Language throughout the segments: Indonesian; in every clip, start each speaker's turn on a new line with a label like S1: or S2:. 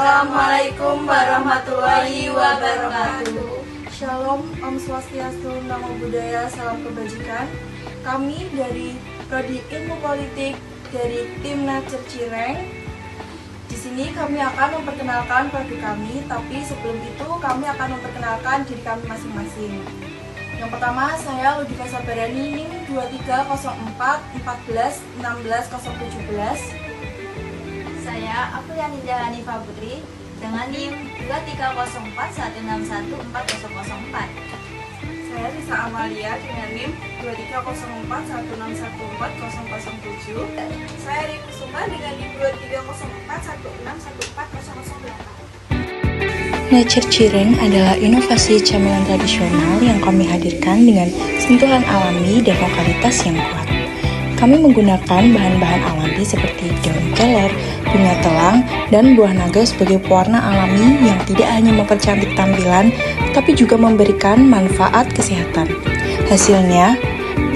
S1: Assalamualaikum warahmatullahi wabarakatuh.
S2: Shalom, Om Swastiastu, Namo Buddhaya, salam kebajikan. Kami dari Prodi Ilmu Politik dari tim Nature Cireng. Di sini kami akan memperkenalkan produk kami, tapi sebelum itu kami akan memperkenalkan diri kami masing-masing. Yang pertama, saya Ludika Sabarani, NIM 2304 14 16 017.
S1: Saya Aprianida Hanifah Putri dengan NIM 2304 161 4004.
S2: Saya Risa Amalia dengan NIM 2304 1614 007.
S3: Saya Riku Sumba dengan NIM 2304 1614 008.
S4: Nature Cireng adalah inovasi camilan tradisional yang kami hadirkan dengan sentuhan alami dan lokalitas yang kuat. Kami menggunakan bahan-bahan alami seperti daun kelor, bunga telang, dan buah naga sebagai pewarna alami yang tidak hanya mempercantik tampilan, tapi juga memberikan manfaat kesehatan. Hasilnya,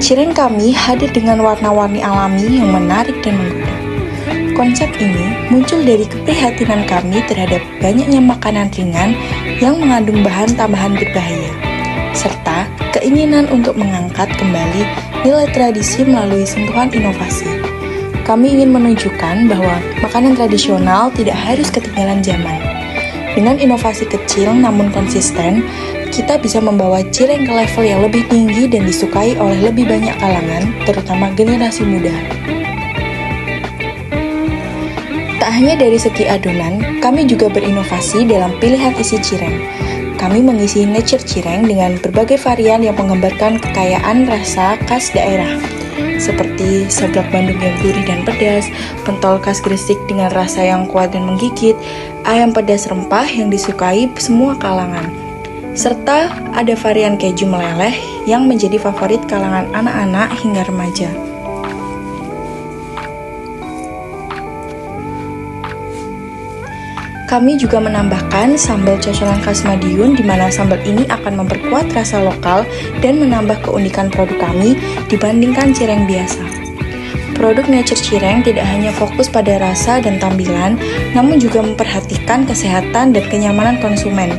S4: cireng kami hadir dengan warna-warni alami yang menarik dan menggoda. Konsep ini muncul dari keprihatinan kami terhadap banyaknya makanan ringan yang mengandung bahan tambahan berbahaya, serta keinginan untuk mengangkat kembali nilai tradisi melalui sentuhan inovasi. Kami ingin menunjukkan bahwa makanan tradisional tidak harus ketinggalan zaman. Dengan inovasi kecil namun konsisten, kita bisa membawa cireng ke level yang lebih tinggi dan disukai oleh lebih banyak kalangan, terutama generasi muda. Tak hanya dari segi adonan, kami juga berinovasi dalam pilihan isi cireng. Kami mengisi Nature Cireng dengan berbagai varian yang menggambarkan kekayaan rasa khas daerah, seperti seblak Bandung yang gurih dan pedas, pentol khas Gresik dengan rasa yang kuat dan menggigit, ayam pedas rempah yang disukai semua kalangan, serta ada varian keju meleleh yang menjadi favorit kalangan anak-anak hingga remaja. Kami juga menambahkan sambal cocolan khas Madiun, di mana sambal ini akan memperkuat rasa lokal dan menambah keunikan produk kami dibandingkan cireng biasa. Produk Nature Cireng tidak hanya fokus pada rasa dan tampilan, namun juga memperhatikan kesehatan dan kenyamanan konsumen.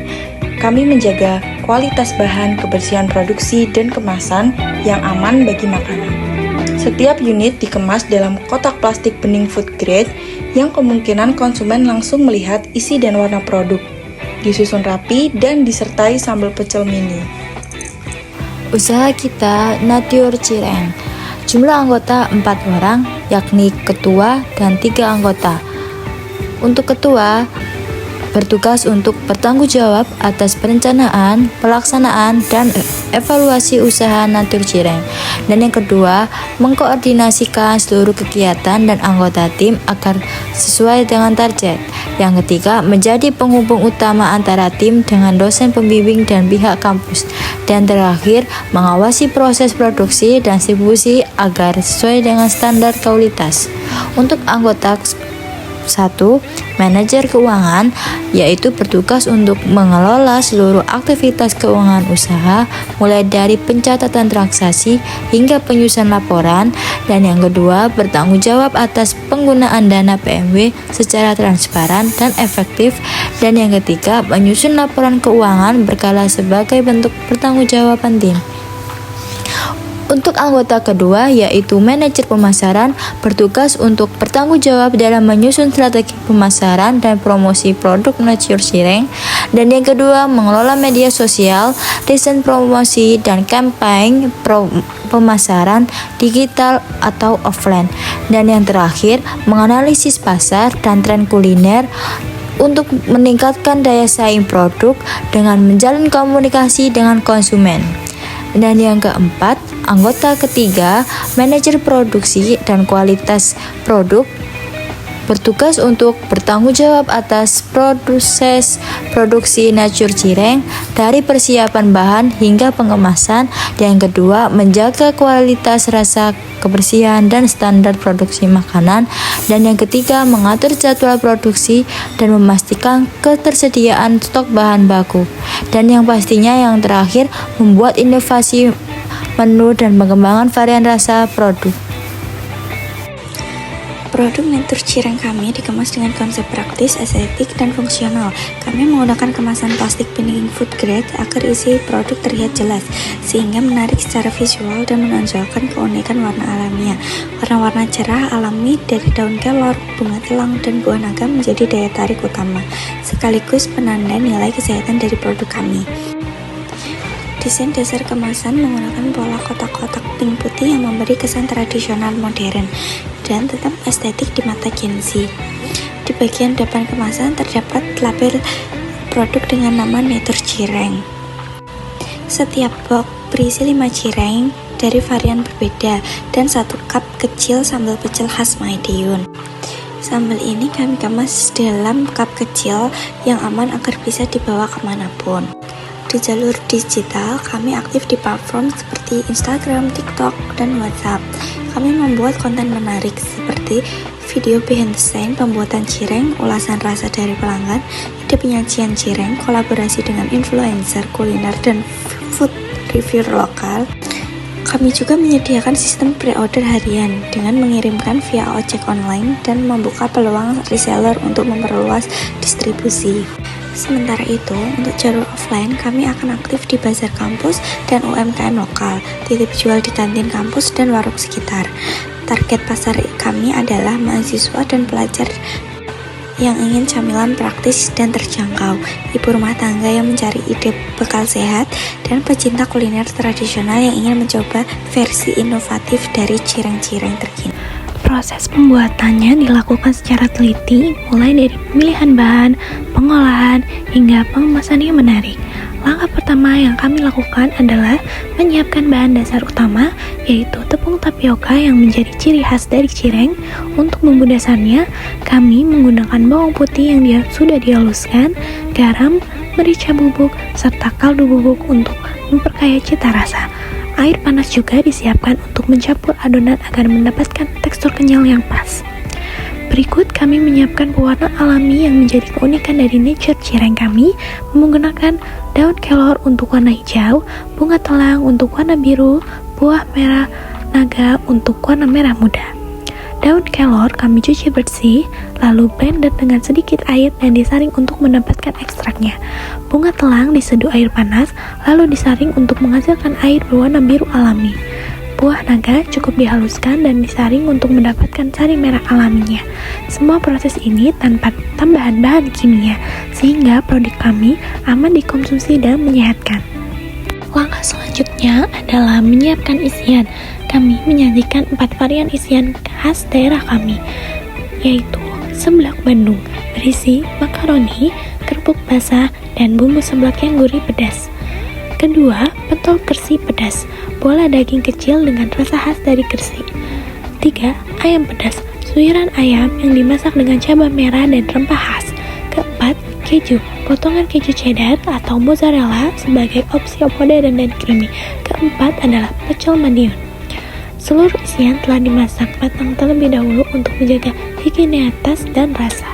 S4: Kami menjaga kualitas bahan, kebersihan produksi, dan kemasan yang aman bagi makanan. Setiap unit dikemas dalam kotak plastik bening food grade yang kemungkinan konsumen langsung melihat isi dan warna produk, disusun rapi dan disertai sambal pecel mini.
S5: Usaha kita Nature Cireng. Jumlah anggota 4 orang, yakni ketua dan 3 anggota. Untuk ketua, bertugas untuk bertanggung jawab atas perencanaan, pelaksanaan, dan evaluasi usaha Nature Cireng. Dan yang kedua, mengkoordinasikan seluruh kegiatan dan anggota tim agar sesuai dengan target. Yang ketiga, menjadi penghubung utama antara tim dengan dosen pembimbing dan pihak kampus. Dan terakhir, mengawasi proses produksi dan distribusi agar sesuai dengan standar kualitas. Untuk anggota 1. Manajer keuangan, yaitu bertugas untuk mengelola seluruh aktivitas keuangan usaha, mulai dari pencatatan transaksi hingga penyusunan laporan. Dan yang kedua, bertanggung jawab atas penggunaan dana PMW secara transparan dan efektif. Dan yang ketiga, menyusun laporan keuangan berkala sebagai bentuk pertanggungjawaban tim. Untuk anggota kedua, yaitu manajer pemasaran, bertugas untuk bertanggung jawab dalam menyusun strategi pemasaran dan promosi produk Nature Cireng. Dan yang kedua, mengelola media sosial, desain promosi, dan kampanye pemasaran digital atau offline. Dan yang terakhir, menganalisis pasar dan tren kuliner untuk meningkatkan daya saing produk dengan menjalin komunikasi dengan konsumen. Dan yang keempat, anggota ketiga, manajer produksi dan kualitas produk, bertugas untuk bertanggung jawab atas proses produksi Nature Cireng dari persiapan bahan hingga pengemasan. Dan yang kedua, menjaga kualitas rasa, kebersihan, dan standar produksi makanan. Dan yang ketiga, mengatur jadwal produksi dan memastikan ketersediaan stok bahan baku. Dan yang pastinya yang terakhir, membuat inovasi menu dan pengembangan varian rasa produk.
S4: Produk Natur Cireng kami dikemas dengan konsep praktis, estetik, dan fungsional. Kami menggunakan kemasan plastik pendingin food grade agar isi produk terlihat jelas, sehingga menarik secara visual dan menonjolkan keunikan warna alamiah. Warna-warna cerah alami dari daun kelor, bunga telang, dan buah naga menjadi daya tarik utama, sekaligus penanda nilai kesehatan dari produk kami. Desain dasar kemasan menggunakan pola kotak-kotak pink putih yang memberi kesan tradisional modern dan tetap estetik di mata Gen Z. Di bagian depan kemasan terdapat label produk dengan nama Natur Cireng. Setiap box berisi 5 cireng dari varian berbeda dan 1 cup kecil sambal pecel khas Madiun. Sambal ini kami kemas dalam cup kecil yang aman agar bisa dibawa kemanapun. Di jalur digital, kami aktif di platform seperti Instagram, TikTok, dan WhatsApp. Kami membuat konten menarik seperti video behind the scene pembuatan cireng, ulasan rasa dari pelanggan, ide penyajian cireng, kolaborasi dengan influencer kuliner, dan food review lokal. Kami juga menyediakan sistem pre-order harian dengan mengirimkan via ojek online dan membuka peluang reseller untuk memperluas distribusi. Sementara itu, untuk jalur offline, kami akan aktif di bazar kampus dan UMKM lokal, titip jual di kantin kampus dan warung sekitar. Target pasar kami adalah mahasiswa dan pelajar yang ingin camilan praktis dan terjangkau, ibu rumah tangga yang mencari ide bekal sehat, dan pecinta kuliner tradisional yang ingin mencoba versi inovatif dari cireng-cireng terkini.
S6: Proses pembuatannya dilakukan secara teliti, mulai dari pemilihan bahan, pengolahan, hingga pengemasan yang menarik. Langkah pertama yang kami lakukan adalah menyiapkan bahan dasar utama, yaitu tepung tapioka yang menjadi ciri khas dari cireng. Untuk bumbu dasarnya, kami menggunakan bawang putih yang sudah dihaluskan, garam, merica bubuk, serta kaldu bubuk untuk memperkaya cita rasa. Air panas juga disiapkan untuk mencampur adonan agar mendapatkan tekstur kenyal yang pas. Berikut kami menyiapkan pewarna alami yang menjadi keunikan dari Natur Cireng kami, menggunakan daun kelor untuk warna hijau, bunga telang untuk warna biru, buah merah naga untuk warna merah muda. Daun kelor kami cuci bersih, lalu blender dengan sedikit air dan disaring untuk mendapatkan ekstraknya. Bunga telang diseduh air panas, lalu disaring untuk menghasilkan air berwarna biru alami. Buah naga cukup dihaluskan dan disaring untuk mendapatkan sari merah alaminya. Semua proses ini tanpa tambahan bahan kimia, sehingga produk kami aman dikonsumsi dan menyehatkan. Langkah selanjutnya adalah menyiapkan isian. Kami menyajikan 4 varian isian khas daerah kami, yaitu seblak Bandung, berisi makaroni, kerupuk basah, dan bumbu seblak yang gurih pedas. Kedua, pentol kersi pedas, bola daging kecil dengan rasa khas dari kersi. 3. Ayam pedas, suiran ayam yang dimasak dengan cabai merah dan rempah khas. Keempat, keju, potongan keju cheddar atau mozzarella sebagai opsi modern dan creamy. Keempat adalah pecel Madiun. Seluruh isian telah dimasak matang terlebih dahulu untuk menjaga higienitas dan rasa.